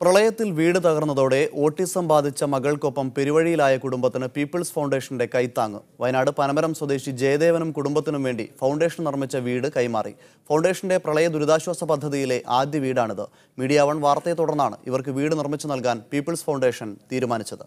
പ്രളയത്തിൽ വീട് തകർന്നതോടെ ഓട്ടിസം ബാധിച്ച മകൾക്കൊപ്പം പെരുവഴിയിലായ കുടുംബത്തിന് പീപ്പിൾസ് ഫൗണ്ടേഷന്റെ കൈത്താങ്ങ്. വയനാട് പനമരം സ്വദേശി ജയദേവനും കുടുംബത്തിനും വേണ്ടി ഫൗണ്ടേഷൻ നിർമ്മിച്ച വീട് കൈമാറി. ഫൗണ്ടേഷന്റെ പ്രളയ ദുരിതാശ്വാസ പദ്ധതിയിലെ ആദ്യ വീടാണിത്. മീഡിയ 1 വാർത്തയെ തുടർന്നാണ് ഇവർക്ക് വീട് നിർമ്മിച്ചു നൽകാൻ പീപ്പിൾസ് ഫൗണ്ടേഷൻ തീരുമാനിച്ചത്.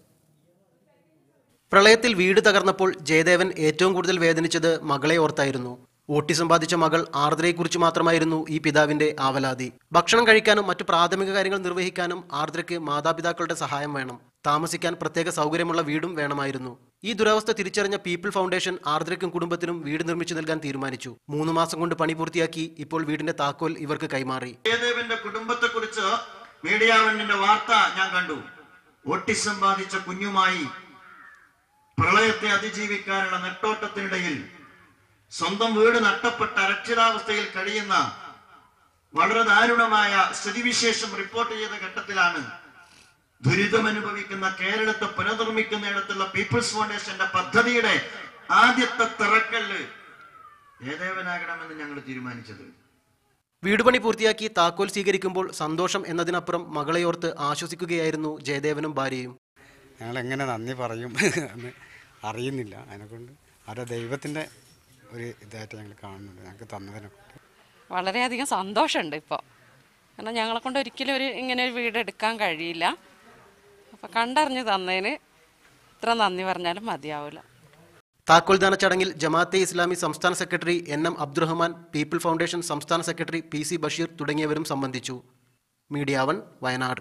പ്രളയത്തിൽ വീട് തകർന്നപ്പോൾ ജയദേവൻ ഏറ്റവും കൂടുതൽ വേദനിച്ചത് മകളെ ഓർത്തായിരുന്നു. ഓട്ടിസം ബാധിച്ച മകൾ ആർദ്രയെക്കുറിച്ച് മാത്രമായിരുന്നു ഈ പിതാവിന്റെ ആവലാതി. ഭക്ഷണം കഴിക്കാനും മറ്റു പ്രാഥമിക കാര്യങ്ങൾ നിർവഹിക്കാനും ആർദ്രയ്ക്ക് മാതാപിതാക്കളുടെ സഹായം വേണം. താമസിക്കാൻ പ്രത്യേക സൗകര്യമുള്ള വീടും വേണമായിരുന്നു. ഈ ദുരവസ്ഥ തിരിച്ചറിഞ്ഞ പീപ്പിൾ ഫൗണ്ടേഷൻ ആർദ്രയ്ക്കും കുടുംബത്തിനും വീട് നിർമ്മിച്ചു നൽകാൻ തീരുമാനിച്ചു. 3 മാസം കൊണ്ട് പണി പൂർത്തിയാക്കി ഇപ്പോൾ വീടിന്റെ താക്കോൽ ഇവർക്ക് കൈമാറി. ജയദേവന്റെ കുടുംബത്തെക്കുറിച്ച് മീഡിയ 1 വാർത്ത ഞാൻ കണ്ടു. ഓട്ടിസം ബാധിച്ച കുഞ്ഞുമായി പ്രളയത്തെ അതിജീവിക്കാനുള്ള നെട്ടോട്ടത്തിനിടയിൽ സ്വന്തം വീട് നഷ്ടപ്പെട്ട അരക്ഷിതാവസ്ഥയിൽ കഴിയുന്ന വളരെ ദാരുണമായ സ്ഥിതിവിശേഷം റിപ്പോർട്ട് ചെയ്ത ഘട്ടത്തിലാണ് ദുരിതമനുഭവിക്കുന്ന കേരളത്തെ പുനർനിർമ്മിക്കുന്നിടത്തുള്ള പീപ്പിൾസ് ഫൗണ്ടേഷന്റെ പദ്ധതിയുടെ ആദ്യത്തെ തറക്കല്ല് ജയദേവനാകണമെന്ന് ഞങ്ങൾ തീരുമാനിച്ചത്. വീട് പണി പൂർത്തിയാക്കി താക്കോൽ സ്വീകരിക്കുമ്പോൾ സന്തോഷം എന്നതിനപ്പുറം മകളെയോർത്ത് ആശ്വസിക്കുകയായിരുന്നു ജയദേവനും ഭാര്യയും. ഞങ്ങൾ എങ്ങനെ നന്ദി പറയും എന്ന് അറിയുന്നില്ല. അതിനെക്കൊണ്ട് അത് ദൈവത്തിൻ്റെ ഒരു ഇതായിട്ട് ഞങ്ങൾ കാണുന്നുണ്ട്. ഞങ്ങൾക്ക് തന്നതിനെക്കൊണ്ട് വളരെയധികം സന്തോഷമുണ്ട് ഇപ്പോൾ. കാരണം ഞങ്ങളെ കൊണ്ട് ഒരിക്കലും ഇങ്ങനെ ഒരു വീട് എടുക്കാൻ കഴിയില്ല. അപ്പോൾ കണ്ടറിഞ്ഞ് തന്നതിന് ഇത്ര നന്ദി പറഞ്ഞാലും മതിയാവില്ല. താക്കോൽദാന ചടങ്ങിൽ ജമാഅത്തെ ഇസ്ലാമി സംസ്ഥാന secretary NM Abdurahman, people foundation സംസ്ഥാന സെക്രട്ടറി PC ബഷീർ തുടങ്ങിയവരും സംബന്ധിച്ചു. മീഡിയ 1 വയനാട്.